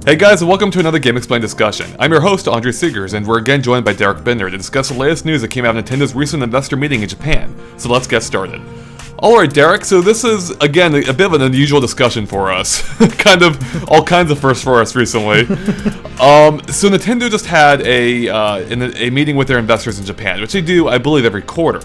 Hey guys, and welcome to another GameXplain discussion. I'm your host, Andre Seegers, and we're again joined by Derek Binder to discuss the latest news that came out of Nintendo's recent investor meeting in Japan. So let's get started. Alright, Derek, so this is, again, a bit of an unusual discussion for us. All kinds of firsts for us recently. So Nintendo just had a meeting with their investors in Japan, which they do, I believe, every quarter.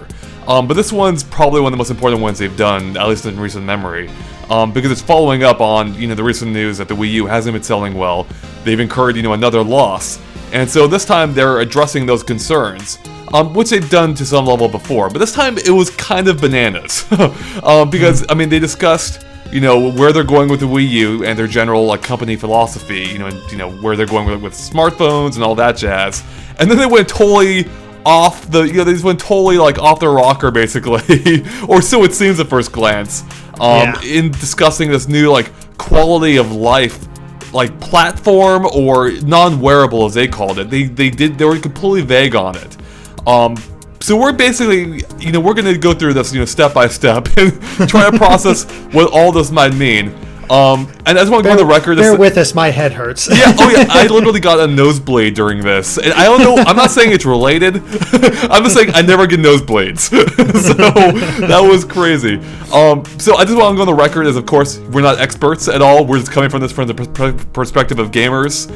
But this one's probably one of the most important ones they've done, at least in recent memory. Because it's following up on, the recent news that the Wii U hasn't been selling well. They've incurred, another loss. And so this time they're addressing those concerns, which they've done to some level before. But this time it was kind of bananas. Because, they discussed, where they're going with the Wii U and their general, company philosophy, and, where they're going with smartphones and all that jazz. And then they went totally off the, they just went totally, off their rocker, basically. Or so it seems at first glance. In discussing this new, quality of life, platform or non-wearable, as they called it. They were completely vague on it. So we're basically, we're going to go through this, step by step and try to process what all this might mean. And I just want to go on the record. Bear with us, my head hurts. Yeah, I literally got a nosebleed during this. And I don't know, I'm not saying it's related. I'm just saying I never get nosebleeds. So that was crazy. So I just want to go on the record as, of course, we're not experts at all. We're just coming from the perspective of gamers,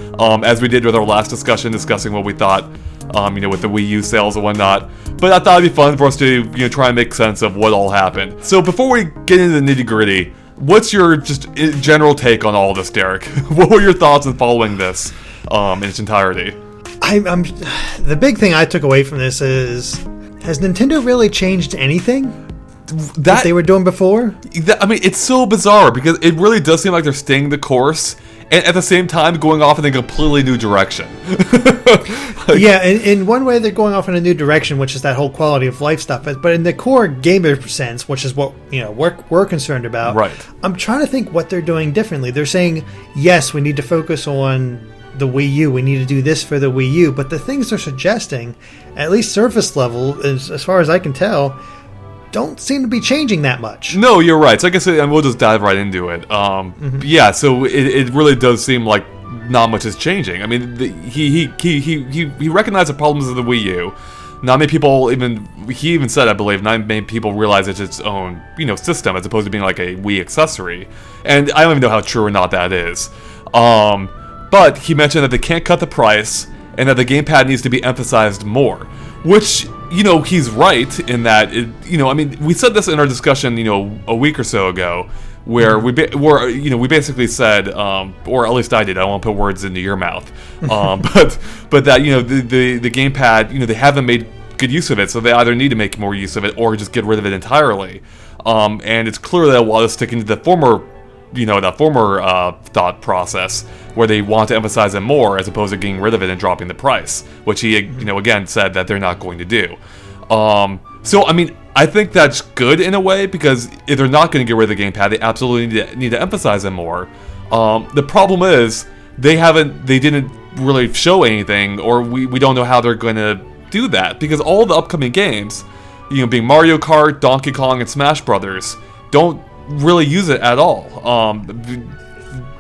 as we did with our last discussion, discussing what we thought, with the Wii U sales and whatnot. But I thought it'd be fun for us to, try and make sense of what all happened. So before we get into the nitty-gritty, what's your just general take on all of this, Derek? What were your thoughts in following this in its entirety? The big thing I took away from this is, has Nintendo really changed anything that they were doing before? It's so bizarre because it really does seem like they're staying the course and at the same time going off in a completely new direction. In one way they're going off in a new direction, which is that whole quality of life stuff. But in the core gamer sense, which is what we're concerned about, right. I'm trying to think what they're doing differently. They're saying, yes, we need to focus on the Wii U. We need to do this for the Wii U. But the things they're suggesting, at least surface level, as far as I can tell, don't seem to be changing that much. No, you're right. So I guess we'll just dive right into it. Yeah, so it really does seem like not much is changing. He recognized the problems of the Wii U. Not many people he even said, I believe, not many people realize it's its own, system as opposed to being like a Wii accessory. And I don't even know how true or not that is. But he mentioned that they can't cut the price and that the GamePad needs to be emphasized more. Which, he's right in that, we said this in our discussion, a week or so ago, where we basically said, or at least I did, I don't want to put words into your mouth, but that, the GamePad, they haven't made good use of it, so they either need to make more use of it or just get rid of it entirely. And it's clear that a lot of sticking to the former thought process where they want to emphasize it more as opposed to getting rid of it and dropping the price, which he, again said that they're not going to do. So, I think that's good in a way because if they're not going to get rid of the GamePad, they absolutely need to emphasize it more. The problem is they didn't really show anything, or we don't know how they're going to do that because all the upcoming games, being Mario Kart, Donkey Kong, and Smash Brothers, don't really use it at all.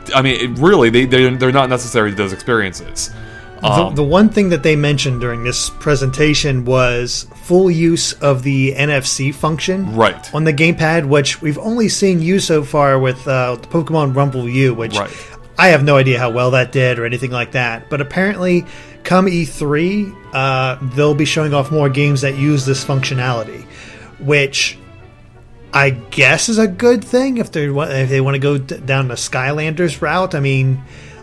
They're not necessary to those experiences. The one thing that they mentioned during this presentation was full use of the NFC function on the GamePad, which we've only seen used so far with the Pokemon Rumble U, which I have no idea how well that did or anything like that. But apparently, come E3, they'll be showing off more games that use this functionality, which I guess is a good thing if they want to go down the Skylanders route.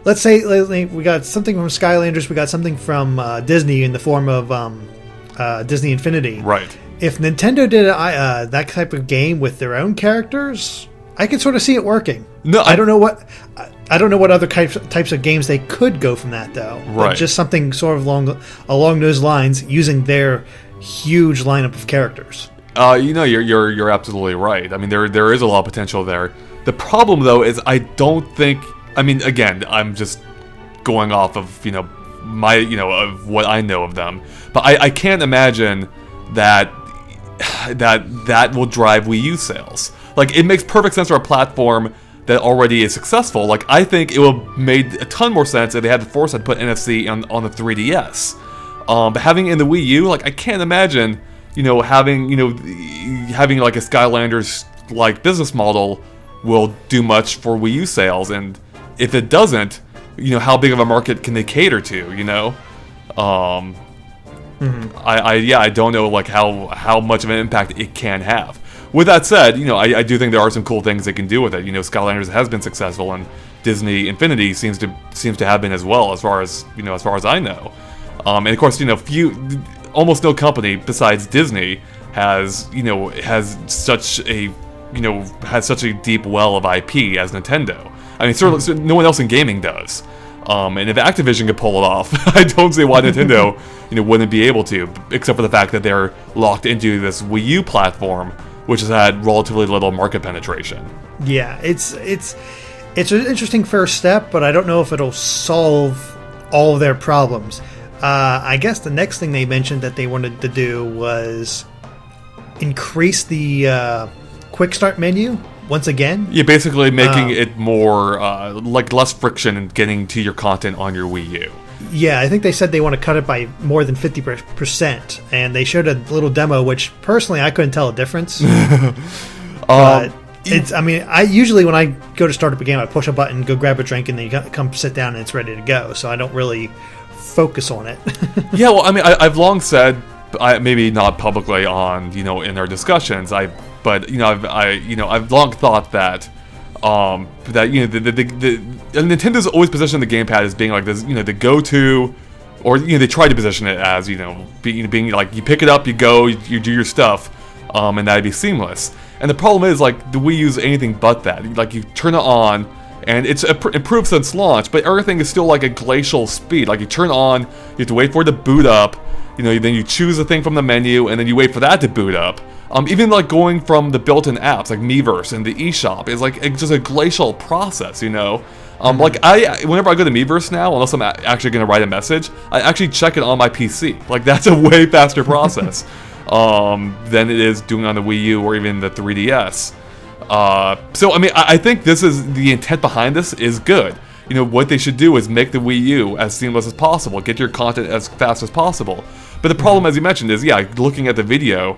Let's say we got something from Skylanders, we got something from Disney in the form of Disney Infinity. Right. If Nintendo did that type of game with their own characters, I could sort of see it working. No, I don't know what other types of games they could go from that though. Right. But just something sort of along those lines, using their huge lineup of characters. You're absolutely right. There is a lot of potential there. The problem though is I don't think. Again, I'm just going off of my of what I know of them, but I can't imagine that will drive Wii U sales. It makes perfect sense for a platform that already is successful. Like, I think it would have made a ton more sense if they had the foresight to put NFC on the 3DS. But having it in the Wii U, like, I can't imagine, having like a Skylanders like business model will do much for Wii U sales. And if it doesn't, how big of a market can they cater to? I don't know like how much of an impact it can have. With that said, I do think there are some cool things they can do with it. Skylanders has been successful, and Disney Infinity seems to have been as well, as far as I know. And of course, almost no company besides Disney has such a deep well of IP as Nintendo. I mean, certainly no one else in gaming does. And if Activision could pull it off, I don't see why Nintendo, wouldn't be able to, except for the fact that they're locked into this Wii U platform, which has had relatively little market penetration. Yeah, it's an interesting first step, but I don't know if it'll solve all of their problems. I guess the next thing they mentioned that they wanted to do was increase the quick start menu once again. Yeah, basically making it more less friction in getting to your content on your Wii U. Yeah, I think they said they want to cut it by more than 50%, and they showed a little demo, which personally I couldn't tell a difference. But I usually when I go to start up a game, I push a button, go grab a drink, and then you come sit down and it's ready to go. So I don't really focus on it. Yeah, well, I mean, I've long said, maybe not publicly on in our discussions, but I've long thought that Nintendo's always positioned the GamePad as being like this, the go-to, or they try to position it as being like you pick it up, you go, you do your stuff, and that'd be seamless. And the problem is like the Wii U's anything but that. Like you turn it on, and it's improved since launch, but everything is still like a glacial speed. Like you turn it on, you have to wait for it to boot up. Then you choose a thing from the menu, and then you wait for that to boot up. Even like going from the built-in apps like Miiverse and the eShop is like just a glacial process, Like whenever I go to Miiverse now, unless I'm actually going to write a message, I actually check it on my PC. Like that's a way faster process than it is doing on the Wii U or even the 3DS. So I mean, I think this is the intent behind this is good. What they should do is make the Wii U as seamless as possible, get your content as fast as possible. But the problem, as you mentioned, is looking at the video.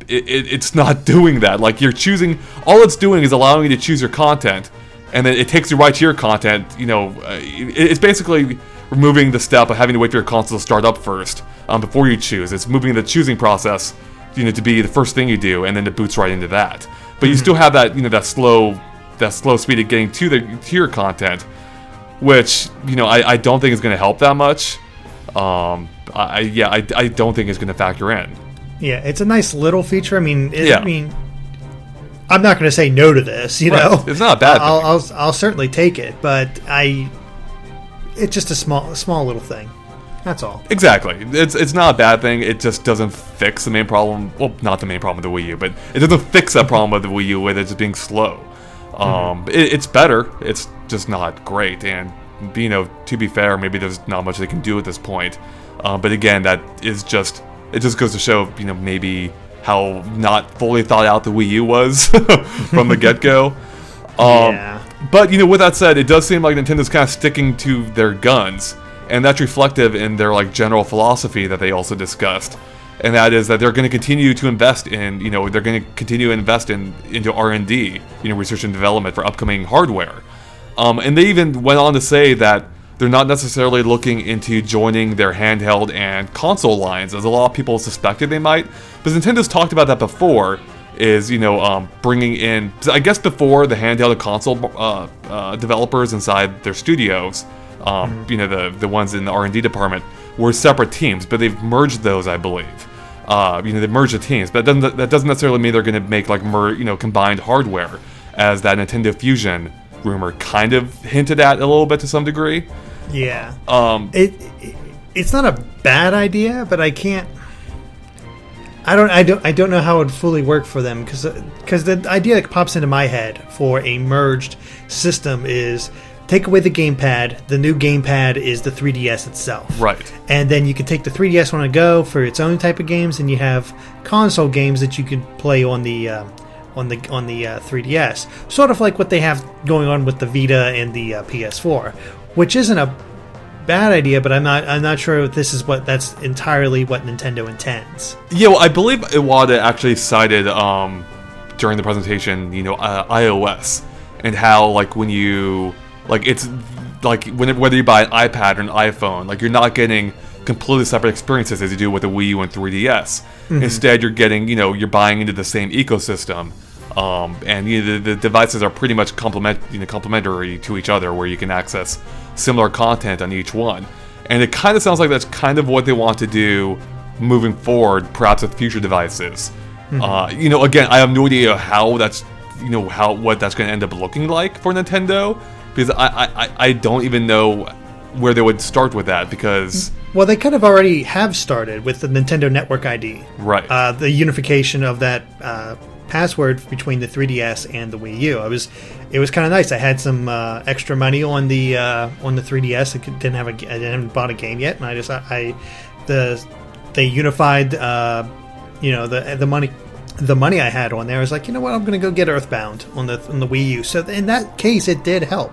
It's not doing that. Like you're choosing, all it's doing is allowing you to choose your content, and then it takes you right to your content. It's basically removing the step of having to wait for your console to start up first before you choose. It's moving the choosing process, to be the first thing you do, and then it boots right into that. But you still have that, that slow speed of getting to your content, which I don't think is going to help that much. I don't think it's going to factor in. Yeah, it's a nice little feature. I mean, I'm not going to say no to this. Know, it's not a bad thing. I'll certainly take it, but it's just a small little thing. That's all. Exactly. It's not a bad thing. It just doesn't fix the main problem. Well, not the main problem with the Wii U, but it doesn't fix that problem with the Wii U with it just being slow. It's better. It's just not great. And to be fair, maybe there's not much they can do at this point. But again, that is just. It just goes to show, maybe how not fully thought out the Wii U was from the get-go. But, with that said, it does seem like Nintendo's kind of sticking to their guns. And that's reflective in their, general philosophy that they also discussed. And that is that they're going to continue to invest in, into R&D, research and development for upcoming hardware. And they even went on to say that they're not necessarily looking into joining their handheld and console lines, as a lot of people suspected they might. But Nintendo's talked about that before, is, bringing in... I guess before, the handheld and console developers inside their studios, the ones in the R&D department, were separate teams, but they've merged those, I believe. They've merged the teams, but that doesn't necessarily mean they're going to make, combined hardware, as that Nintendo Fusion rumor kind of hinted at a little bit to some degree. Yeah. It's not a bad idea, but I can't. I don't know how it would fully work for them because the idea that pops into my head for a merged system is take away the GamePad. The new GamePad is the 3DS itself. Right. And then you can take the 3DS on a go for its own type of games, and you have console games that you can play on the on the 3DS, sort of like what they have going on with the Vita and the PS4, which isn't a bad idea, but I'm not sure if this is that's entirely what Nintendo intends. Yeah, well, I believe Iwata actually cited during the presentation, iOS, and how like when you it's like whether you buy an iPad or an iPhone, like you're not getting completely separate experiences as you do with the Wii U and 3DS. Mm-hmm. Instead, you're getting you're buying into the same ecosystem. And the devices are pretty much complementary to each other, where you can access similar content on each one. And it kind of sounds like that's kind of what they want to do moving forward, perhaps with future devices. Mm-hmm. Again, I have no idea how that's what that's going to end up looking like for Nintendo, because I don't even know where they would start with that, because well, they kind of already have started with the Nintendo Network ID, right? The unification of that password between the 3DS and the Wii U. It was kind of nice. I had some extra money on the 3DS. I didn't bought a game yet, and they unified the money I had on there. I was like, you know what, I'm going to go get Earthbound on the Wii U. So in that case, it did help,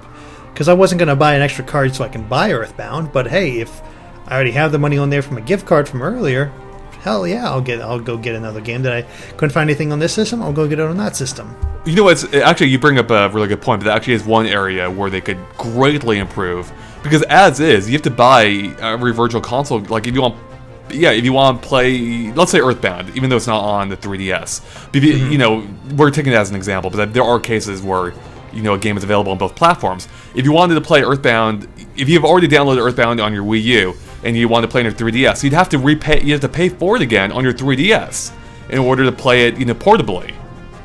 because I wasn't going to buy an extra card so I can buy Earthbound. But hey, if I already have the money on there from a gift card from earlier, hell yeah, I'll go get another game that I couldn't find anything on this system. I'll go get it on that system. Actually, you bring up a really good point, but that actually is one area where they could greatly improve, because as is, you have to buy every virtual console. Like if you want to play, let's say Earthbound, even though it's not on the 3DS. But mm-hmm. We're taking it as an example, but there are cases where a game is available on both platforms. If you wanted to play Earthbound, if you've already downloaded Earthbound on your Wii U and you want to play on your 3DS, you'd have to pay for it again on your 3DS in order to play it portably.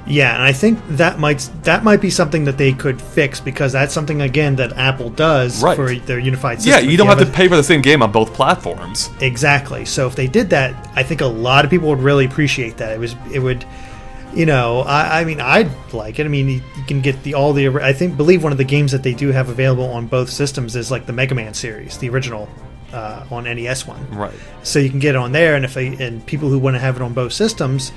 Yeah, and I think that might be something that they could fix, because that's something, again, that Apple does for their unified system. Yeah, you don't have to pay for the same game on both platforms. Exactly. So if they did that, I think a lot of people would really appreciate that. It would I mean, I'd like it. I mean, you can get believe one of the games that they do have available on both systems is like the Mega Man series, the original on NES one. Right. So you can get it on there, and people who want to have it on both systems,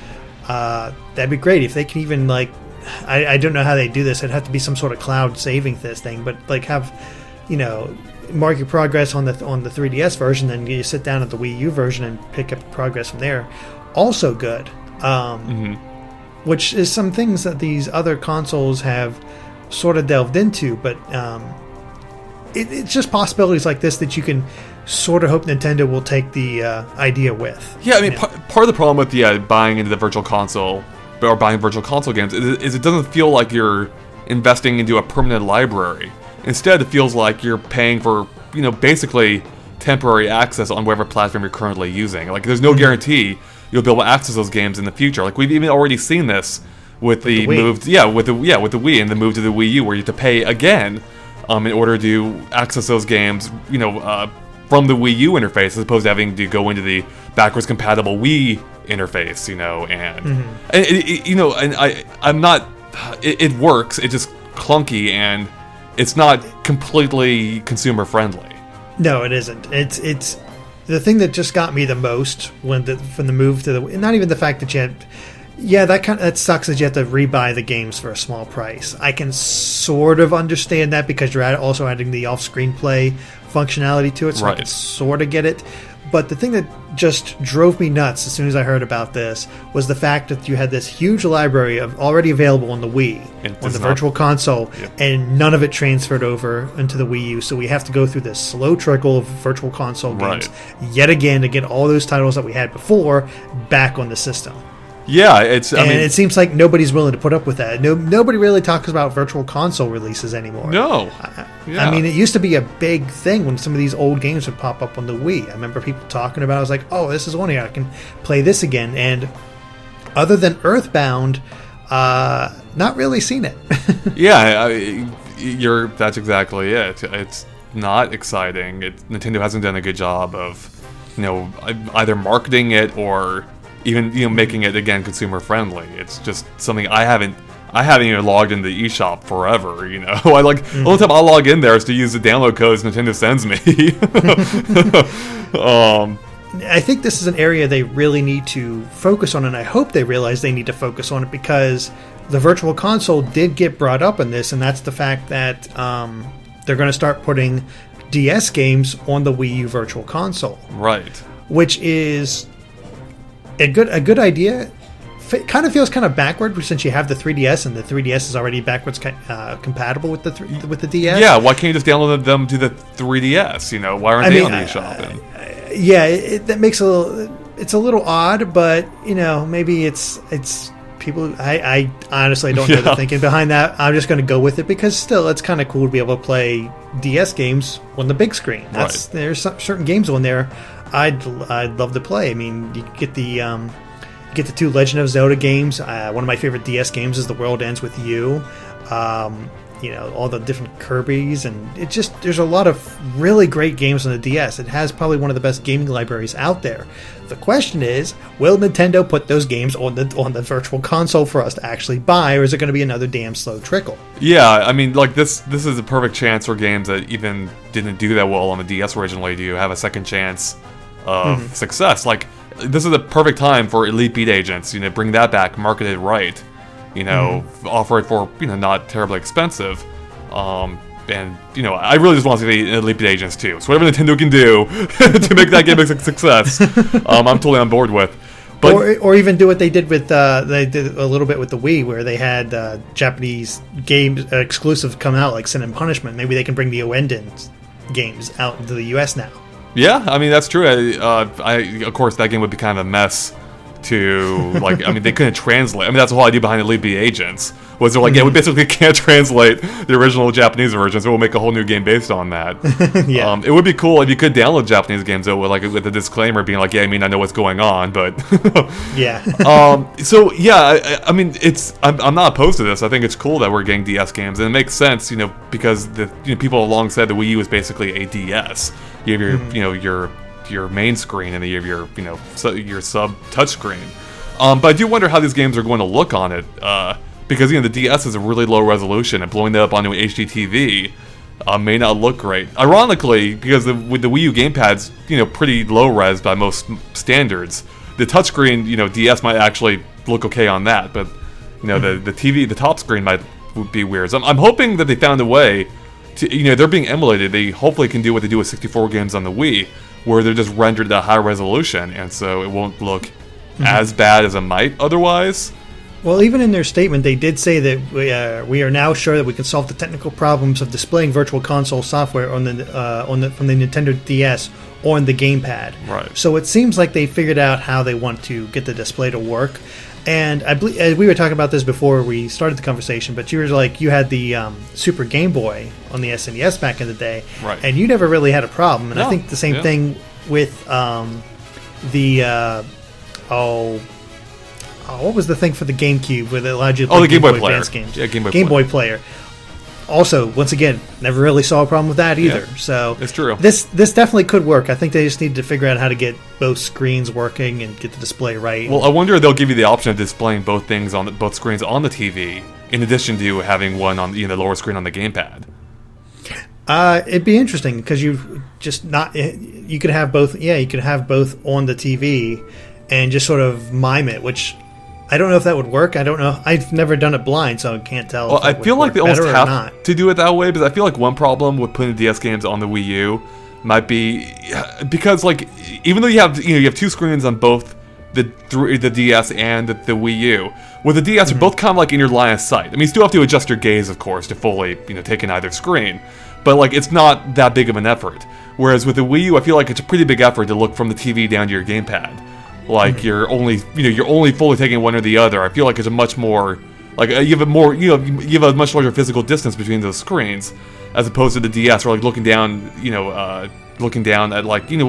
that'd be great. If they can even I don't know how they do this. It'd have to be some sort of cloud saving this thing, but have mark your progress on the 3DS version, then you sit down at the Wii U version and pick up progress from there. Also good. Mm-hmm. Which is some things that these other consoles have sort of delved into, but it's just possibilities like this that you can sort of hope Nintendo will take the idea with. Yeah, I mean, part of the problem with buying into the virtual console, or buying virtual console games, is it doesn't feel like you're investing into a permanent library. Instead, it feels like you're paying for, basically temporary access on whatever platform you're currently using. Like, there's no mm-hmm. guarantee you'll be able to access those games in the future. Like, we've even already seen this with the move, with the Wii and the move to the Wii U, where you have to pay again in order to access those games, from the Wii U interface, as opposed to having to go into the backwards compatible Wii interface, it works. It's just clunky, and it's not completely consumer friendly. No, it isn't. It's the thing that just got me the most from the move to the, not even the fact that you had, that sucks that you have to rebuy the games for a small price. I can sort of understand that, because you're also adding the off-screen play functionality to it, so right. I can sort of get it. But the thing that just drove me nuts as soon as I heard about this was the fact that you had this huge library of already available on the Wii, on the Virtual Console, and none of it transferred over into the Wii U. So we have to go through this slow trickle of Virtual Console games yet again to get all those titles that we had before back on the system. Yeah, it seems like nobody's willing to put up with that. Nobody really talks about Virtual Console releases anymore. No. I mean, it used to be a big thing when some of these old games would pop up on the Wii. I remember people talking about it. I was like, oh, this is on here. I can play this again. And other than Earthbound, not really seen it. That's exactly it. It's not exciting. Nintendo hasn't done a good job of, either marketing it or even making it again consumer friendly. It's just something I haven't even logged into the eShop forever. The only time I log in there is to use the download codes Nintendo sends me. I think this is an area they really need to focus on, and I hope they realize they need to focus on it, because the Virtual Console did get brought up in this, and that's the fact that they're going to start putting DS games on the Wii U Virtual Console. Right. Which is a good idea. It kind of feels kind of backward since you have the 3DS, and the 3DS is already backwards compatible with the DS. Yeah, why can't you just download them to the 3DS? Why aren't they on the eShop? That makes it's a little odd, but maybe it's people. I honestly don't know the thinking behind that. I'm just going to go with it because still, it's kind of cool to be able to play DS games on the big screen. There's certain games on there I'd love to play. I mean, you get the two Legend of Zelda games. One of my favorite DS games is The World Ends With You. All the different Kirby's, and there's a lot of really great games on the DS. It has probably one of the best gaming libraries out there. The question is, will Nintendo put those games on the Virtual Console for us to actually buy, or is it going to be another damn slow trickle? Yeah, I mean, this is a perfect chance for games that even didn't do that well on the DS originally to have a second chance of success. Like, this is a perfect time for Elite Beat Agents. Bring that back, market it right. Offer it for not terribly expensive. And I really just want to see the Elite Beat Agents too. So whatever Nintendo can do to make that game a success, I'm totally on board with. But or even do what they did with they did a little bit with the Wii, where they had Japanese games exclusive come out like Sin and Punishment. Maybe they can bring the Oenden games out into the US now. Yeah, I mean that's true. Of course, that game would be kind of a mess to they couldn't translate. I mean, that's the whole idea behind Elite Beat Agents. Was they're we basically can't translate the original Japanese version, so we'll make a whole new game based on that. It would be cool if you could download Japanese games though, with a disclaimer being I know what's going on, but yeah. So yeah, I mean, I'm not opposed to this. I think it's cool that we're getting DS games, and it makes sense, because the people have long said the Wii U is basically a DS. You have your main screen, and then you have your sub touch screen. But I do wonder how these games are going to look on it, because the DS is a really low resolution, and blowing that up onto an HD TV may not look great. Ironically, because with the Wii U gamepad's pretty low res by most standards, the touchscreen DS might actually look okay on that, but the TV, the top screen would be weird. So I'm hoping that they found a way to they're being emulated. They hopefully can do what they do with 64 games on the Wii, where they're just rendered at high resolution, and so it won't look as bad as it might otherwise. Well, even in their statement, they did say that we are now sure that we can solve the technical problems of displaying Virtual Console software from the Nintendo DS on the GamePad. Right. So it seems like they figured out how they want to get the display to work. And I believe we were talking about this before we started the conversation, but you had the Super Game Boy on the SNES back in the day, right? And you never really had a problem. And I think the same thing with what was the thing for the GameCube where it allowed you to play the Game Boy Player Advance games? Yeah, Game Boy Player. Also, once again, never really saw a problem with that either. Yeah, so it's true. This definitely could work. I think they just need to figure out how to get both screens working and get the display right. Well, I wonder if they'll give you the option of displaying both things on both screens on the TV, in addition to having one on the lower screen on the gamepad. It'd be interesting because you could have both. Yeah, you could have both on the TV and just sort of mime it, which I don't know if that would work. I don't know. I've never done it blind, so I can't tell. Well, I feel like they almost have to do it that way, because I feel like one problem with putting DS games on the Wii U might be because even though you have two screens on both the DS and the Wii U, with the DS are both kind of in your line of sight. I mean, you still have to adjust your gaze, of course, to fully take in either screen, but it's not that big of an effort. Whereas with the Wii U, I feel like it's a pretty big effort to look from the TV down to your gamepad. You're only fully taking one or the other. I feel like it's a much more you have a much larger physical distance between those screens, as opposed to the DS, or looking down at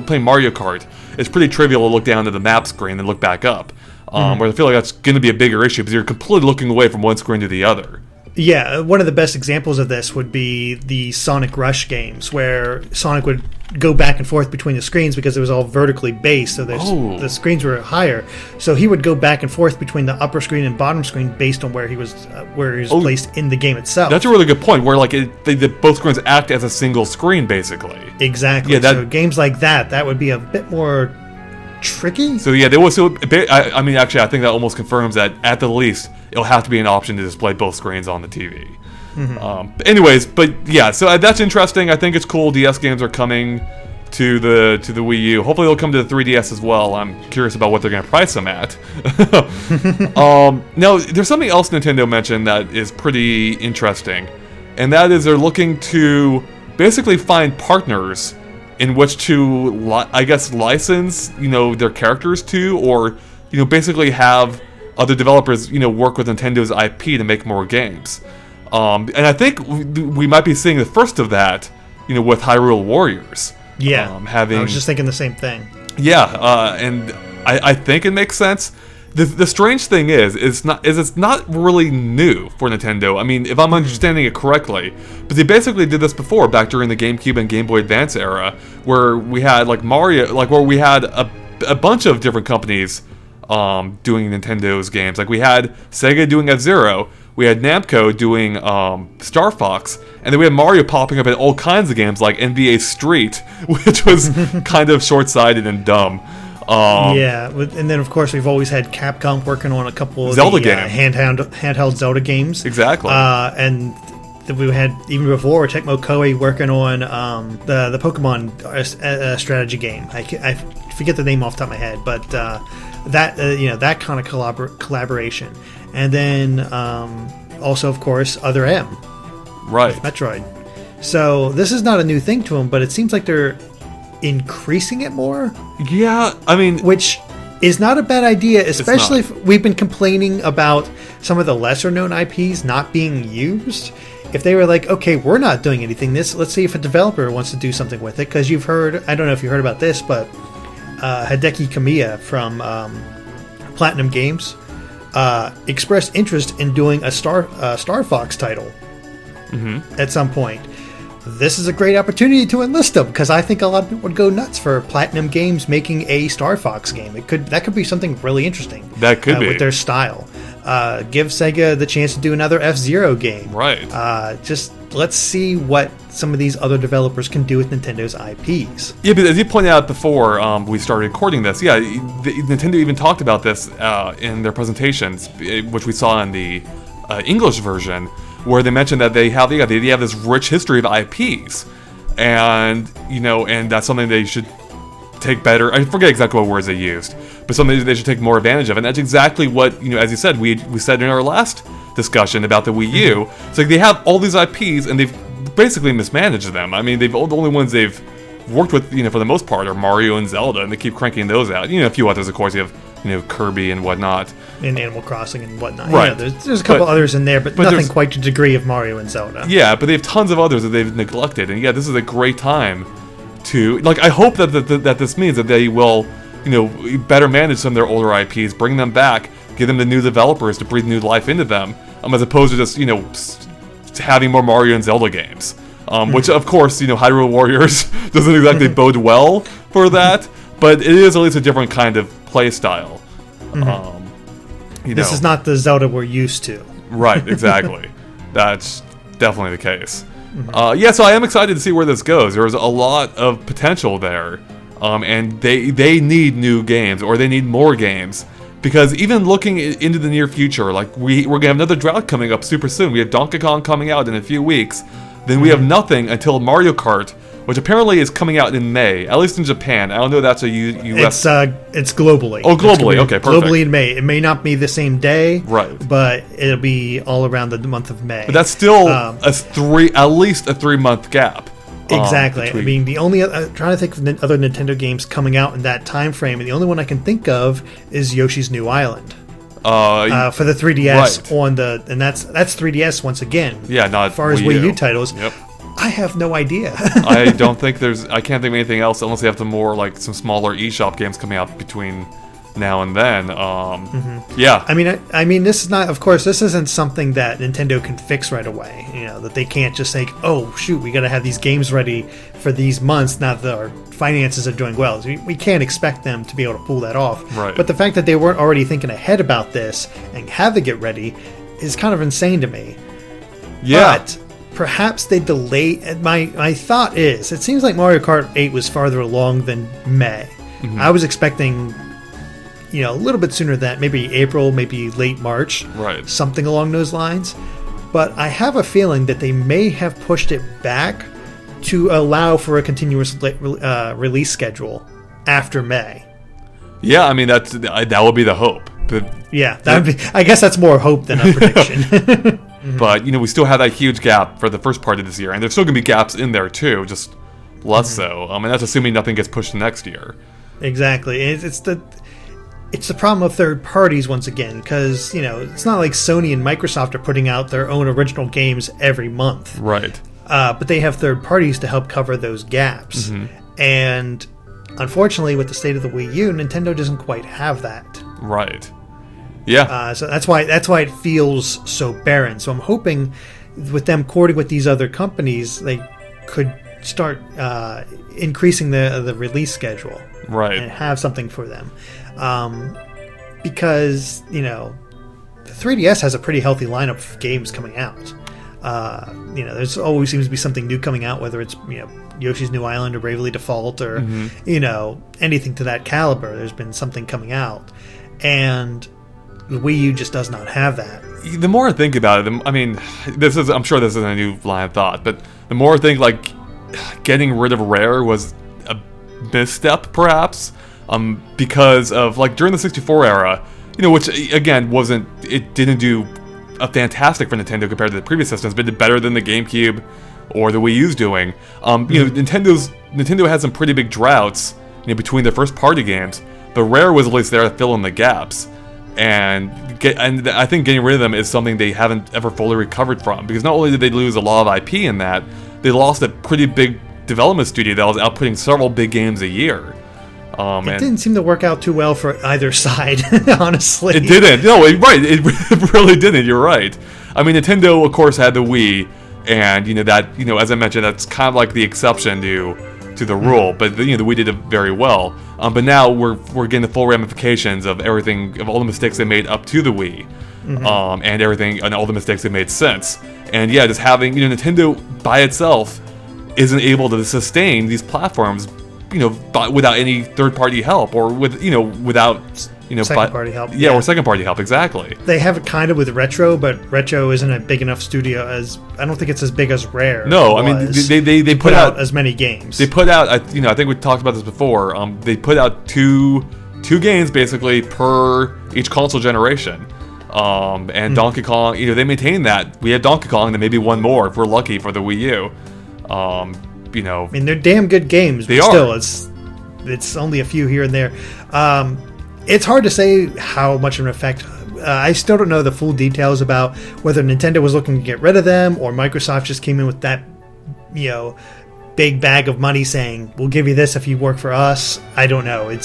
playing Mario Kart. It's pretty trivial to look down at the map screen and look back up. Where I feel like that's going to be a bigger issue because you're completely looking away from one screen to the other. Yeah, one of the best examples of this would be the Sonic Rush games, where Sonic would go back and forth between the screens because it was all vertically based, so the screens were higher. So he would go back and forth between the upper screen and bottom screen based on where he was placed in the game itself. That's a really good point, where both screens act as a single screen, basically. Exactly. Yeah, so games like that would be a bit more tricky. So yeah, they will. So I mean, actually, I think that almost confirms that at the least it'll have to be an option to display both screens on the TV. Anyways, but yeah, so that's interesting. I think it's cool. DS games are coming to the Wii U. Hopefully, they'll come to the 3DS as well. I'm curious about what they're going to price them at. Now, there's something else Nintendo mentioned that is pretty interesting, and that is they're looking to basically find partners in which to, I guess, license, their characters to, or, basically have other developers, work with Nintendo's IP to make more games. And I think we might be seeing the first of that, with Hyrule Warriors. Yeah, I was just thinking the same thing. Yeah, and I think it makes sense. The strange thing is it's not really new for Nintendo. I mean, if I'm understanding it correctly, but they basically did this before, back during the GameCube and Game Boy Advance era, where we had where we had a bunch of different companies doing Nintendo's games. Like we had Sega doing F-Zero, we had Namco doing Star Fox, and then we had Mario popping up in all kinds of games like NBA Street, which was kind of short-sighted and dumb. Yeah, and then of course we've always had Capcom working on a couple of Zelda games, handheld Zelda games. Exactly, and we had even before Tecmo Koei working on the Pokemon strategy game. I forget the name off the top of my head, but that kind of collaboration, and then also of course Other M, right? Metroid. So this is not a new thing to them, but it seems like they're increasing it more. Yeah, I mean, which is not a bad idea, especially if we've been complaining about some of the lesser known IPs not being used. If they were like, okay, we're not doing anything, let's see if a developer wants to do something with it, because you've heard, I don't know if you heard about this, but Hideki Kamiya from Platinum Games expressed interest in doing a Star Fox title at some point. This is a great opportunity to enlist them, because I think a lot of people would go nuts for Platinum Games making a Star Fox game. That could be something really interesting. That could be with their style. Give Sega the chance to do another F-Zero game. Right. Just let's see what some of these other developers can do with Nintendo's IPs. Yeah, but as you pointed out before we started recording this, Nintendo even talked about this in their presentations, which we saw in the English version, where they mentioned that they have this rich history of IPs, and and that's something they should take better. I forget exactly what words they used, but something they should take more advantage of, and that's exactly what as you said, we said in our last discussion about the Wii U. It's like they have all these IPs and they've basically mismanaged them. I mean, the only ones they've worked with, for the most part, are Mario and Zelda, and they keep cranking those out. A few others, of course. You have Kirby and whatnot. And Animal Crossing and whatnot. Right. There's a couple others in there, but nothing quite to the degree of Mario and Zelda. Yeah, but they have tons of others that they've neglected. And this is a great time to... I hope that this means that they will, better manage some of their older IPs, bring them back, give them the new developers to breathe new life into them, as opposed to just, having more Mario and Zelda games. Which, of course, Hyrule Warriors doesn't exactly bode well for that, but it is at least a different kind of play style. This is not the Zelda we're used to. Right, exactly. That's definitely the case. So I am excited to see where this goes. There's a lot of potential there, and they need new games, or they need more games, because even looking into the near future, we're gonna have another drought coming up super soon. We have Donkey Kong coming out in a few weeks. Then we have nothing until Mario Kart, which apparently is coming out in May, at least in Japan. I don't know if that's a U.S. It's globally. Oh, globally. Okay, perfect. Globally in May. It may not be the same day, right? But it'll be all around the month of May. But that's still at least a 3-month gap. Exactly. I mean, the only trying to think of other Nintendo games coming out in that time frame, and the only one I can think of is Yoshi's New Island. For the 3DS right. and that's 3DS once again. Yeah, not as far as Wii U titles. Yep. I have no idea. I can't think of anything else unless they have some smaller eShop games coming out between now and then. Yeah. I mean, this is not. Of course, this isn't something that Nintendo can fix right away. That they can't just say, "Oh, shoot, we got to have these games ready for these months." Now that our finances are doing well, we can't expect them to be able to pull that off. Right. But the fact that they weren't already thinking ahead about this and have to get ready is kind of insane to me. Yeah. But perhaps they delay. My thought is, it seems like Mario Kart 8 was farther along than May. I was expecting, a little bit sooner than that, maybe April, maybe late March, right? Something along those lines. But I have a feeling that they may have pushed it back to allow for a continuous release schedule after May. Yeah, I mean that would be the hope. But yeah, I guess that's more hope than a prediction. But we still have that huge gap for the first part of this year, and there's still going to be gaps in there too, just less so. I mean, that's assuming nothing gets pushed to next year. Exactly. It's the problem of third parties once again, because it's not like Sony and Microsoft are putting out their own original games every month, right? But they have third parties to help cover those gaps, and unfortunately, with the state of the Wii U, Nintendo doesn't quite have that. Right. Yeah. So that's why it feels so barren. So I'm hoping with them courting with these other companies, they could start increasing the release schedule, right, and have something for them, because the 3DS has a pretty healthy lineup of games coming out. There's always seems to be something new coming out, whether it's Yoshi's New Island or Bravely Default or anything to that caliber. There's been something coming out, and the Wii U just does not have that. The more I think about it, I'm sure this isn't a new line of thought, but the more I think, like, getting rid of Rare was a misstep, perhaps, because of, like, during the 64 era, which, again, didn't do a fantastic for Nintendo compared to the previous systems, but did better than the GameCube or the Wii U's doing. Nintendo had some pretty big droughts, between their first party games, but Rare was at least there to fill in the gaps. And I think getting rid of them is something they haven't ever fully recovered from, because not only did they lose a lot of IP in that, they lost a pretty big development studio that was outputting several big games a year. It didn't seem to work out too well for either side, honestly. It didn't. No, it really didn't. You're right. I mean, Nintendo, of course, had the Wii, and as I mentioned, that's kind of like the exception to the rule. But the Wii did it very well. But now we're getting the full ramifications of everything, of all the mistakes they made up to the Wii, and everything, and all the mistakes they made since. And yeah, just having Nintendo by itself isn't able to sustain these platforms, without any third-party help, or without second-party help. Yeah, or second-party help, exactly. They have it kind of with Retro, but Retro isn't a big enough studio I don't think it's as big as Rare. No, I mean they put out as many games. They put out, I think we talked about this before. They put out two games basically per each console generation. And Donkey Kong, they maintain that. We have Donkey Kong, and maybe one more if we're lucky for the Wii U. They're damn good games. They but still, it's only a few here and there. It's hard to say how much of an effect. I still don't know the full details about whether Nintendo was looking to get rid of them, or Microsoft just came in with that, big bag of money saying, "We'll give you this if you work for us." I don't know.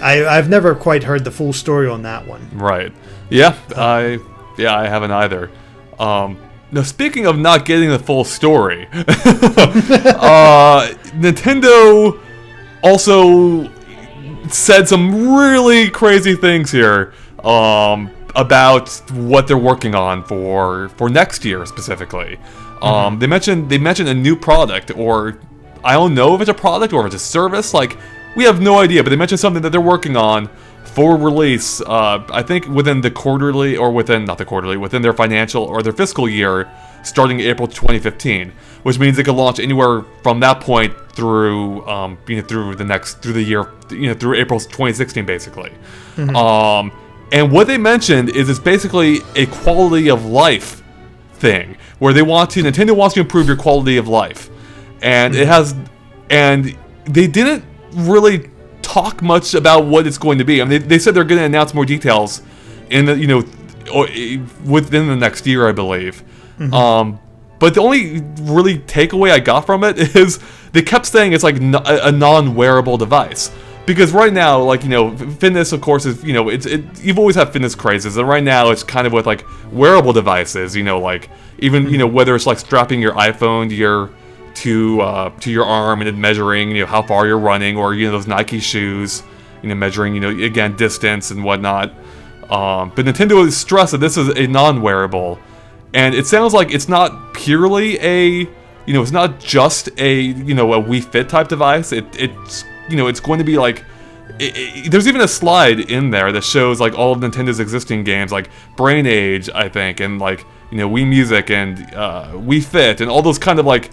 I've never quite heard the full story on that one. Right. Yeah. I haven't either. Now, speaking of not getting the full story, Nintendo also said some really crazy things here about what they're working on for next year specifically. They mentioned a new product, or I don't know if it's a product or if it's a service. Like, we have no idea, but they mentioned something that they're working on for release, I think within the quarterly, or within their financial or their fiscal year, starting April 2015, which means they could launch anywhere from that point through through April 2016, basically. And what they mentioned is it's basically a quality of life thing, where Nintendo wants to improve your quality of life, and and they didn't really talk much about what it's going to be. I mean, they said they're going to announce more details in within the next year, I believe. But the only really takeaway I got from it is they kept saying it's like a non-wearable device. Because right now, fitness, of course, is, you've always had fitness crazes, and right now it's kind of with, wearable devices, even, whether it's, strapping your iPhone to your arm and then measuring, how far you're running, or, those Nike shoes, measuring, again, distance and whatnot. But Nintendo has stressed that this is a non-wearable, and it sounds like it's not purely it's not just a Wii Fit type device. It's it's going to be like, there's even a slide in there that shows like all of Nintendo's existing games, like Brain Age, I think, and like Wii Music and Wii Fit and all those kind of like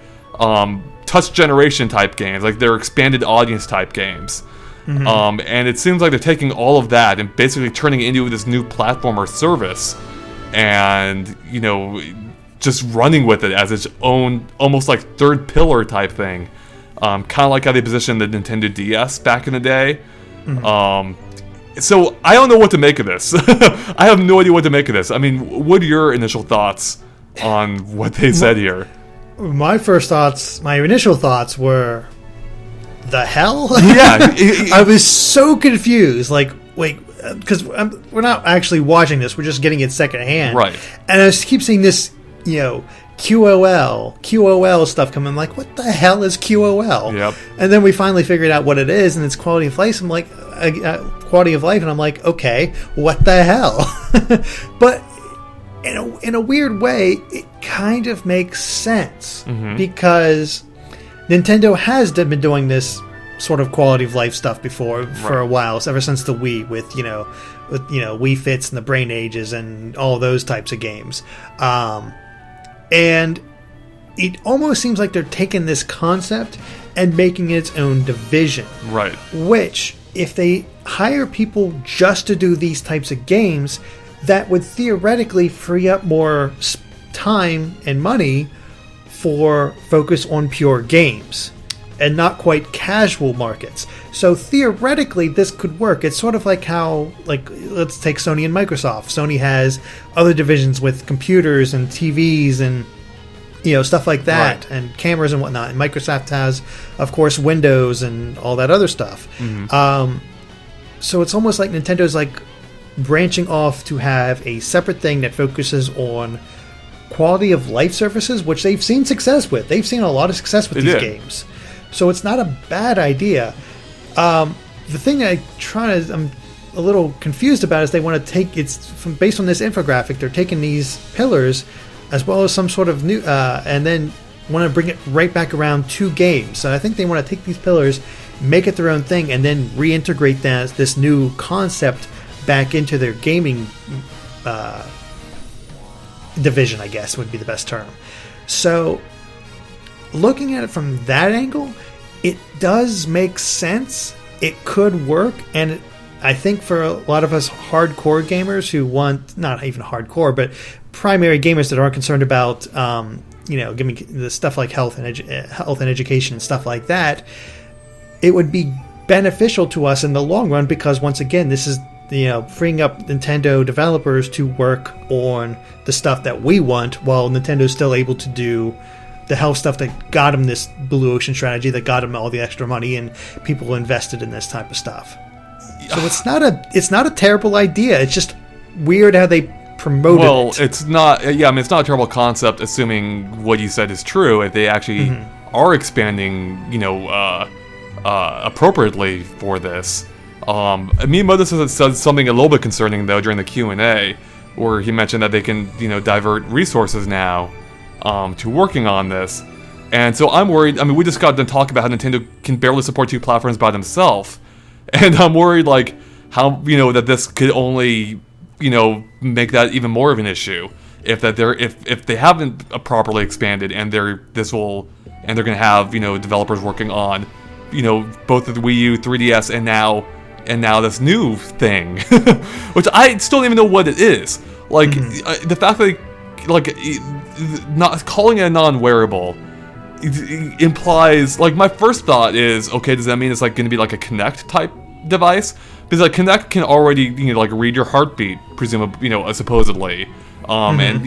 touch generation type games, like they're expanded audience type games. Mm-hmm. And it seems like they're taking all of that and basically turning it into this new platform or service, and just running with it as its own, almost like third pillar type thing, kind of like how they positioned the Nintendo DS back in the day. Mm-hmm. So I don't know what to make of this. I have no idea what to make of this. I mean, what are your initial thoughts on what they said here? My initial thoughts were, the hell? Yeah. I was so confused. Like, wait, because we're not actually watching this. We're just getting it secondhand. Right. And I just keep seeing this, QOL stuff coming. I'm like, what the hell is QOL? Yep. And then we finally figured out what it is, and it's quality of life. I'm like, quality of life, and I'm like, okay, what the hell? But in a weird way, it kind of makes sense, mm-hmm. because Nintendo has been doing this sort of quality of life stuff before for a while, ever since the Wii, with Wii Fits and the Brain Ages and all those types of games. And it almost seems like they're taking this concept and making it its own division. Right. Which, if they hire people just to do these types of games, that would theoretically free up more time and money for focus on pure games and not quite casual markets. So theoretically, this could work. It's sort of like how, let's take Sony and Microsoft. Sony has other divisions with computers and TVs and stuff like that, right, and cameras and whatnot. And Microsoft has, of course, Windows and all that other stuff. Mm-hmm. So it's almost like Nintendo's like branching off to have a separate thing that focuses on quality of life services, which they've seen success with. They've seen a lot of success with these games. So it's not a bad idea. The thing I'm a little confused about is they want to take, based on this infographic, they're taking these pillars as well as some sort of new, and then want to bring it right back around to games. So I think they want to take these pillars, make it their own thing, and then reintegrate this new concept back into their gaming division, I guess would be the best term. So looking at it from that angle, it does make sense. It could work, and I think for a lot of us hardcore gamers who want, not even hardcore, but primary gamers that aren't concerned about giving the stuff like health and education and stuff like that, it would be beneficial to us in the long run, because once again, this is freeing up Nintendo developers to work on the stuff that we want, while Nintendo's still able to do the health stuff that got them this blue ocean strategy, that got them all the extra money and people invested in this type of stuff. So it's not a terrible idea. It's just weird how they promoted it. Well, it's not. Yeah, I mean, it's not a terrible concept, assuming what you said is true. If they actually are expanding, appropriately for this. Miyamoto said something a little bit concerning though during the Q&A, where he mentioned that they can, divert resources now to working on this. And so I'm worried. I mean, we just got done talking about how Nintendo can barely support two platforms by themselves. And I'm worried, how, that this could only, make that even more of an issue. If they haven't properly expanded, and they're going to have, developers working on, both the Wii U, 3DS, and now this new thing, which I still don't even know what it is. The fact that, not calling it a non-wearable implies, my first thought is, okay, does that mean it's going to be a Kinect type device? Because Kinect can already read your heartbeat, presumably, supposedly, and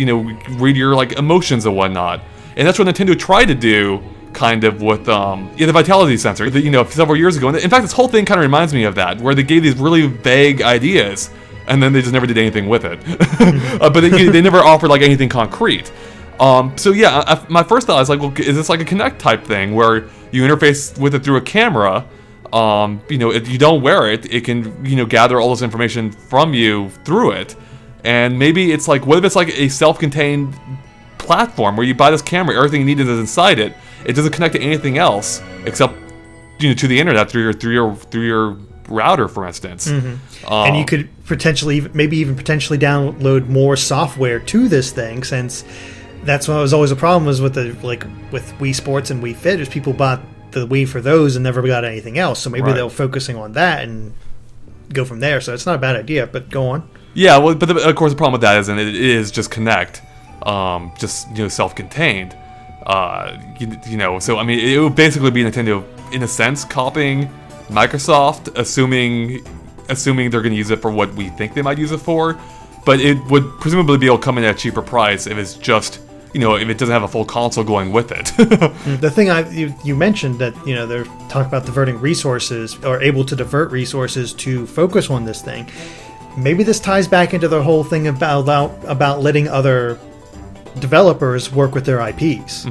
read your emotions and whatnot. And that's what Nintendo tried to do kind of with the vitality sensor, several years ago. And in fact, this whole thing kind of reminds me of that, where they gave these really vague ideas and then they just never did anything with it. But they never offered anything concrete. So yeah, my first thought is is this a Kinect type thing where you interface with it through a camera? If you don't wear it, it can gather all this information from you through it. And maybe it's what if it's a self-contained platform where you buy this camera, everything you need is inside it. It doesn't connect to anything else except to the internet through your router, for instance. And you could maybe even potentially download more software to this thing, since that's what was always a problem was with with Wii Sports and Wii Fit, is people bought the Wii for those and never got anything else. So maybe they're focusing on that and go from there. So it's not a bad idea, but go on. Yeah, well, but of course the problem with that is, and it is just Kinect, just self-contained. So I mean, it would basically be Nintendo in a sense copying Microsoft, assuming they're going to use it for what we think they might use it for, but it would presumably be able to come in at a cheaper price if it's just, if it doesn't have a full console going with it. The thing you mentioned that, they're talking about diverting resources, or able to divert resources to focus on this thing. Maybe this ties back into the whole thing about letting other developers work with their IPs.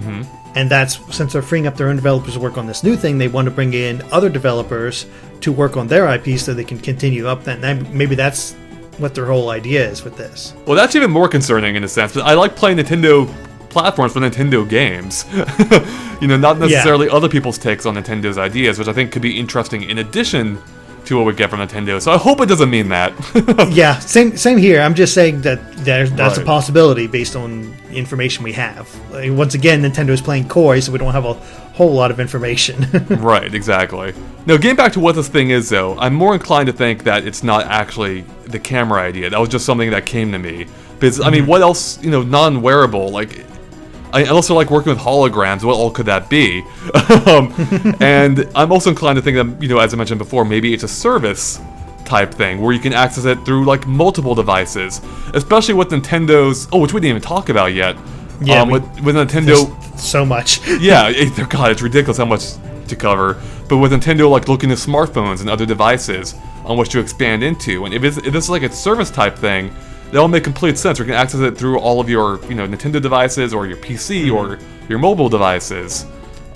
And that's, since they're freeing up their own developers to work on this new thing, they want to bring in other developers to work on their IPs so they can continue up that. And maybe that's what their whole idea is with this. Well, that's even more concerning in a sense, but I like playing Nintendo platforms for Nintendo games. Not necessarily other people's takes on Nintendo's ideas, which I think could be interesting in addition to what we get from Nintendo. So I hope it doesn't mean that. Yeah, same here. I'm just saying that that's a possibility based on information we have. Once again, Nintendo is playing coy, so we don't have a whole lot of information. Right, exactly. Now, getting back to what this thing is, though, I'm more inclined to think that it's not actually the camera idea. That was just something that came to me. Because, I mean, what else, non-wearable, unless they're working with holograms, what all could that be? And I'm also inclined to think that, as I mentioned before, maybe it's a service type thing where you can access it through multiple devices, especially with Nintendo's, which we didn't even talk about yet. Yeah, with Nintendo, so much. Yeah, God, it's ridiculous how much to cover. But with Nintendo looking at smartphones and other devices on which to expand into, and if this is a service type thing, that will make complete sense. You can access it through all of your, Nintendo devices or your PC or your mobile devices.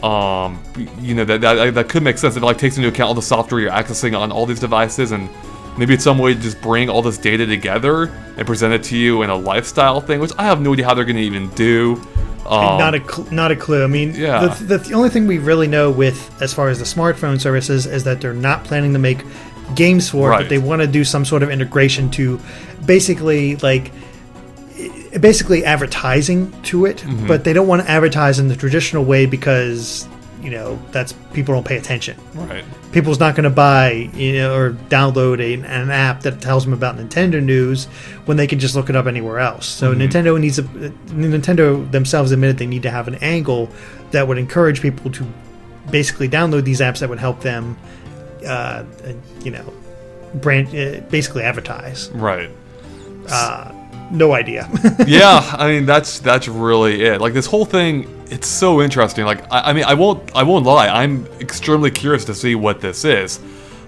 That could make sense. It takes into account all the software you're accessing on all these devices, and maybe it's some way to just bring all this data together and present it to you in a lifestyle thing, which I have no idea how they're going to even do. Not a clue. I mean, the only thing we really know with as far as the smartphone services is that they're not planning to make games for it, but they want to do some sort of integration to basically advertising to it, but they don't want to advertise in the traditional way because that's people don't pay attention. Right. People's not going to buy or download an app that tells them about Nintendo news when they can just look it up anywhere else. So Nintendo themselves admitted they need to have an angle that would encourage people to basically download these apps that would help them basically advertise. Right. No idea. Yeah, I mean that's really it. This whole thing, it's so interesting. I won't lie. I'm extremely curious to see what this is,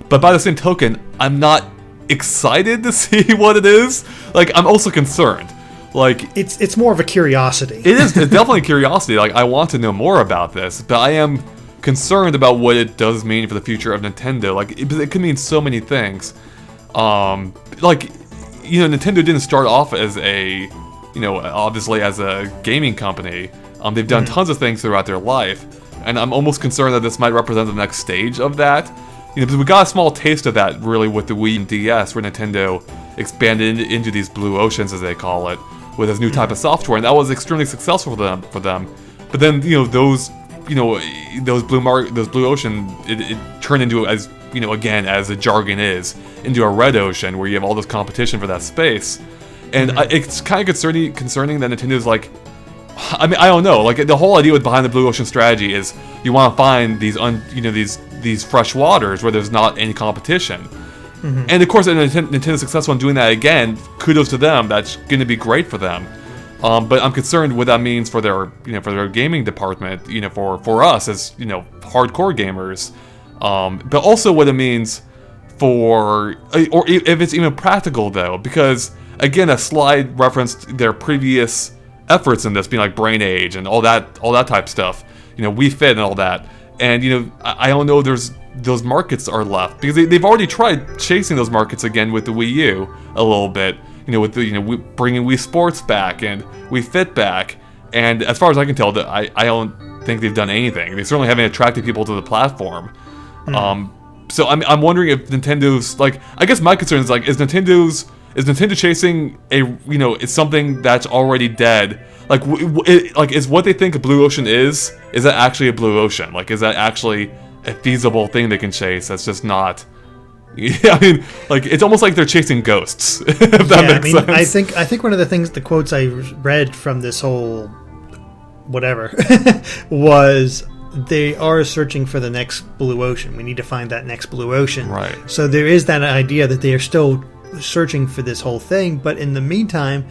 but by the same token, I'm not excited to see what it is. I'm also concerned. It's more of a curiosity. It is. It's definitely a curiosity. I want to know more about this, but I am concerned about what it does mean for the future of Nintendo. It could mean so many things. Nintendo didn't start off as obviously as a gaming company. They've done tons of things throughout their life, and I'm almost concerned that this might represent the next stage of that. Because we got a small taste of that really with the Wii and DS, where Nintendo expanded into these blue oceans, as they call it, with this new type of software, and that was extremely successful for them. But then those blue ocean, it turned into, as again, as the jargon is, into a red ocean where you have all this competition for that space. And it's kind of concerning that Nintendo's I don't know. The whole idea behind the blue ocean strategy is you want to find these fresh waters where there's not any competition. And of course, if Nintendo's successful in doing that again, kudos to them. That's going to be great for them. But I'm concerned what that means for their gaming department. For us as hardcore gamers. But also what it means or if it's even practical, though, because again, a slide referenced their previous efforts in this, being Brain Age and all that type stuff, Wii Fit and all that, and I don't know those markets are left, because they've already tried chasing those markets again with the Wii U a little bit, with bringing Wii Sports back and Wii Fit back, and as far as I can tell, I don't think they've done anything. They certainly haven't attracted people to the platform. So I'm wondering if Nintendo's like, I guess my concern is like, is Nintendo chasing it's something that's already dead? Like, is what they think a blue ocean is that actually a blue ocean? Like, is that actually a feasible thing they can chase? That's just not. Yeah, I mean, like, it's almost like they're chasing ghosts. If that makes sense. I think one of the quotes I read from this whole whatever was they are searching for the next blue ocean. We need to find that next blue ocean. Right. So there is that idea that they are still searching for this whole thing, but in the meantime,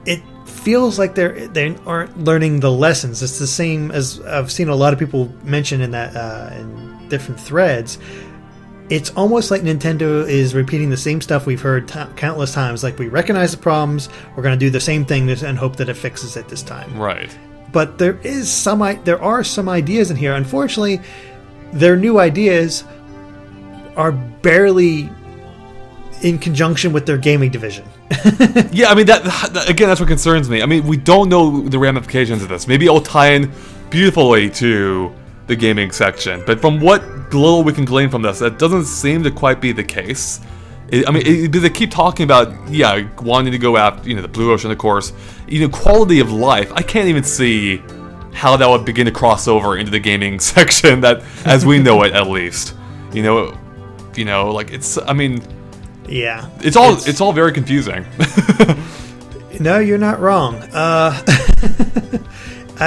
it feels like they aren't learning the lessons. It's the same as I've seen a lot of people mention in that in different threads. It's almost like Nintendo is repeating the same stuff we've heard countless times. Like, we recognize the problems, we're going to do the same thing and hope that it fixes it this time. Right. But there are some ideas in here. Unfortunately, their new ideas are barely in conjunction with their gaming division. Yeah, I mean, that again, that's what concerns me. I mean, we don't know the ramifications of this. Maybe it'll tie in beautifully to the gaming section, but from what little we can glean from this, that doesn't seem to quite be the case. They keep talking about, wanting to go after, the blue ocean, of course. Quality of life. I can't even see how that would begin to cross over into the gaming section, that as we know it, at least. Like, it's. I mean. Yeah. It's all very confusing. No, you're not wrong. I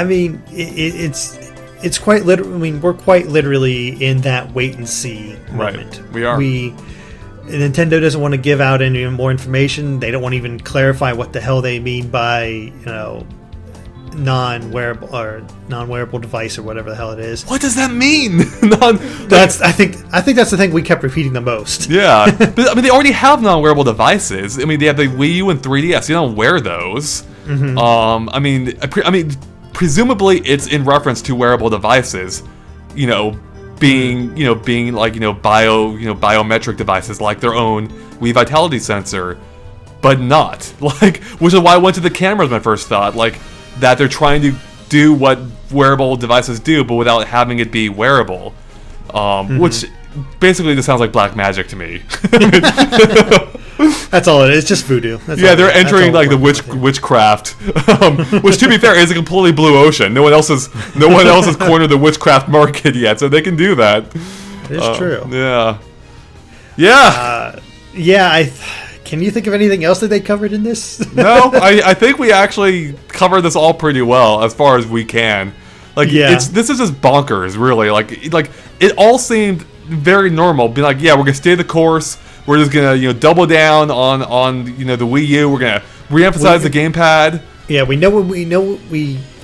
mean, it's quite literally. I mean, we're quite literally in that wait and see moment. Right. We are. Nintendo doesn't want to give out any more information. They don't want to even clarify what the hell they mean by non-wearable device or whatever the hell it is. What does that mean? I think that's the thing we kept repeating the most. Yeah, but I mean, they already have non-wearable devices. I mean, they have the Wii U and 3DS. You don't wear those. Mm-hmm. I mean, presumably it's in reference to wearable devices. Being like biometric devices like their own Wii Vitality sensor, but not like, which is why I went to the cameras. My first thought, like, that they're trying to do what wearable devices do, but without having it be wearable, which basically just sounds like black magic to me. That's all it is. It's just voodoo. They're entering like the witchcraft, which, to be fair, is a completely blue ocean. No one else has cornered the witchcraft market yet, so they can do that. It's true. Yeah. Can you think of anything else that they covered in this? No, I think we actually covered this all pretty well as far as we can. Like, this is just bonkers, really. Like it all seemed very normal. Be like, we're gonna stay the course. We're just gonna, double down on the Wii U. We're gonna reemphasize the GamePad. Yeah, we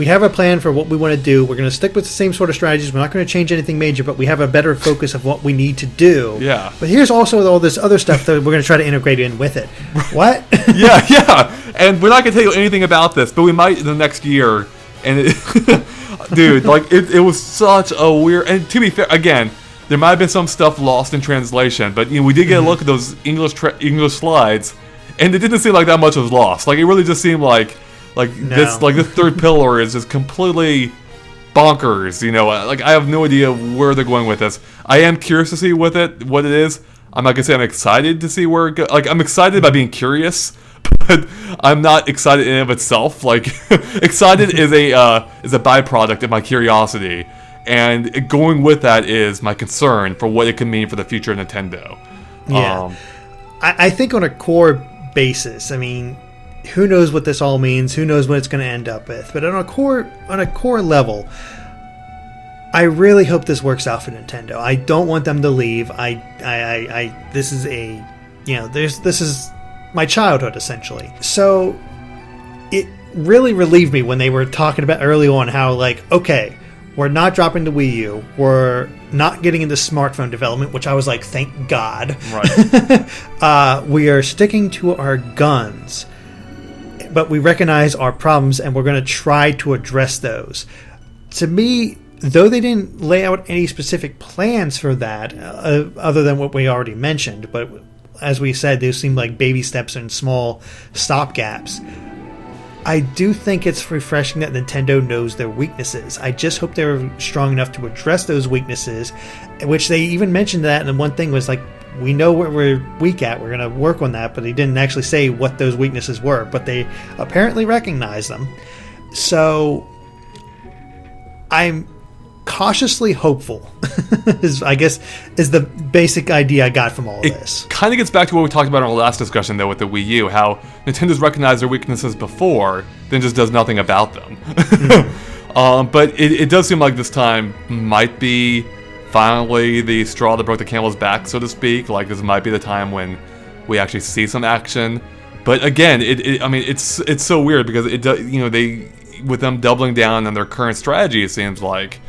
have a plan for what we want to do. We're gonna stick with the same sort of strategies. We're not gonna change anything major, but we have a better focus of what we need to do. Yeah. But here's also all this other stuff that we're gonna try to integrate in with it. What? Yeah. And we're not gonna tell you anything about this, but we might in the next year. And dude, like, it was such a weird. And to be fair, again, there might have been some stuff lost in translation, but we did get a look at those English slides, and it didn't seem like that much was lost. Like, it really just seemed like this third pillar is just completely bonkers. Like, I have no idea where they're going with this. I am curious to see what it is. I'm not gonna say I'm excited to see where it goes. Like, I'm excited by being curious, but I'm not excited in and of itself. Like, excited is a byproduct of my curiosity. And going with that is my concern for what it could mean for the future of Nintendo. Yeah. I think on a core basis, I mean, who knows what this all means? Who knows what it's going to end up with? But on a core level, I really hope this works out for Nintendo. I don't want them to leave. This is my childhood, essentially. So it really relieved me when they were talking about early on how, like, okay, we're not dropping the Wii U. We're not getting into smartphone development, which I was like, thank God. Right. We are sticking to our guns, but we recognize our problems, and we're going to try to address those. To me, though they didn't lay out any specific plans for that, other than what we already mentioned, but as we said, those seemed like baby steps and small stopgaps. I do think it's refreshing that Nintendo knows their weaknesses. I just hope they're strong enough to address those weaknesses, which they even mentioned that, and one thing was like, we know what we're weak at, we're going to work on that, but they didn't actually say what those weaknesses were, but they apparently recognize them. So I'm cautiously hopeful, I guess, is the basic idea I got from all of this. It kind of gets back to what we talked about in our last discussion, though, with the Wii U, how Nintendo's recognized their weaknesses before, then just does nothing about them. Mm-hmm. But it does seem like this time might be finally the straw that broke the camel's back, so to speak. Like, this might be the time when we actually see some action. But again, it's so weird because they, with them doubling down on their current strategy, it seems like,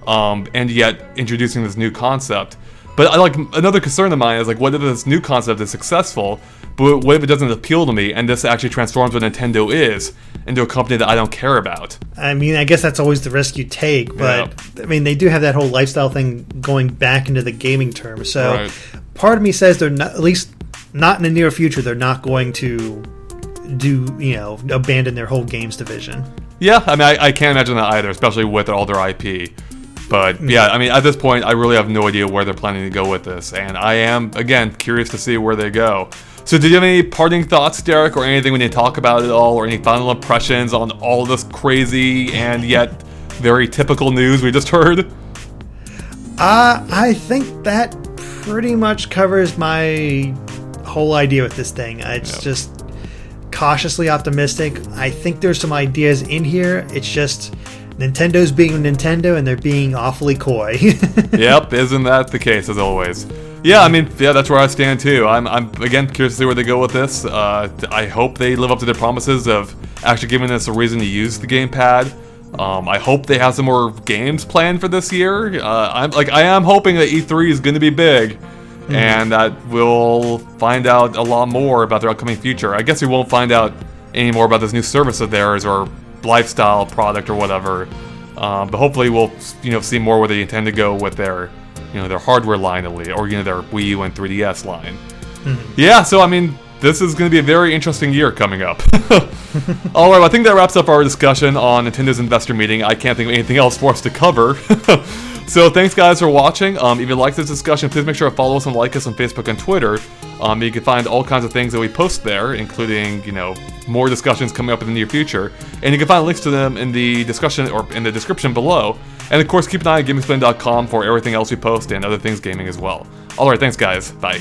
and yet introducing this new concept. But another concern of mine is like, what if this new concept is successful, but what if it doesn't appeal to me, and this actually transforms what Nintendo is into a company that I don't care about? I mean, I guess that's always the risk you take, but yeah. I mean, they do have that whole lifestyle thing going back into the gaming term. So part of me says they're not, at least not in the near future, they're not going to abandon their whole games division. Yeah, I mean, I can't imagine that either, especially with all their IP. But yeah, I mean, at this point, I really have no idea where they're planning to go with this, and I am, again, curious to see where they go. So did you have any parting thoughts, Derek, or anything we need to talk about at all, or any final impressions on all this crazy and yet very typical news we just heard? I think that pretty much covers my whole idea with this thing. It's just cautiously optimistic. I think there's some ideas in here. It's just Nintendo's being Nintendo, and they're being awfully coy. Yep, isn't that the case as always? Yeah, I mean, that's where I stand too. I'm again curious to see where they go with this. I hope they live up to their promises of actually giving us a reason to use the GamePad. I hope they have some more games planned for this year. I am hoping that E3 is going to be big, and that we'll find out a lot more about their upcoming future. I guess we won't find out any more about this new service of theirs or lifestyle product or whatever, but hopefully we'll see more where they intend to go with their their hardware line at least, or their Wii U and 3DS line. Yeah, so I mean, this is going to be a very interesting year coming up. All right, well, I think that wraps up our discussion on Nintendo's investor meeting. I can't think of anything else for us to cover. So thanks guys for watching. If you like this discussion, please make sure to follow us and like us on Facebook and Twitter. You can find all kinds of things that we post there, including more discussions coming up in the near future, and you can find links to them in the discussion or in the description below. And of course, keep an eye on GameXplain.com for everything else we post and other things gaming as well. All right, thanks guys. Bye.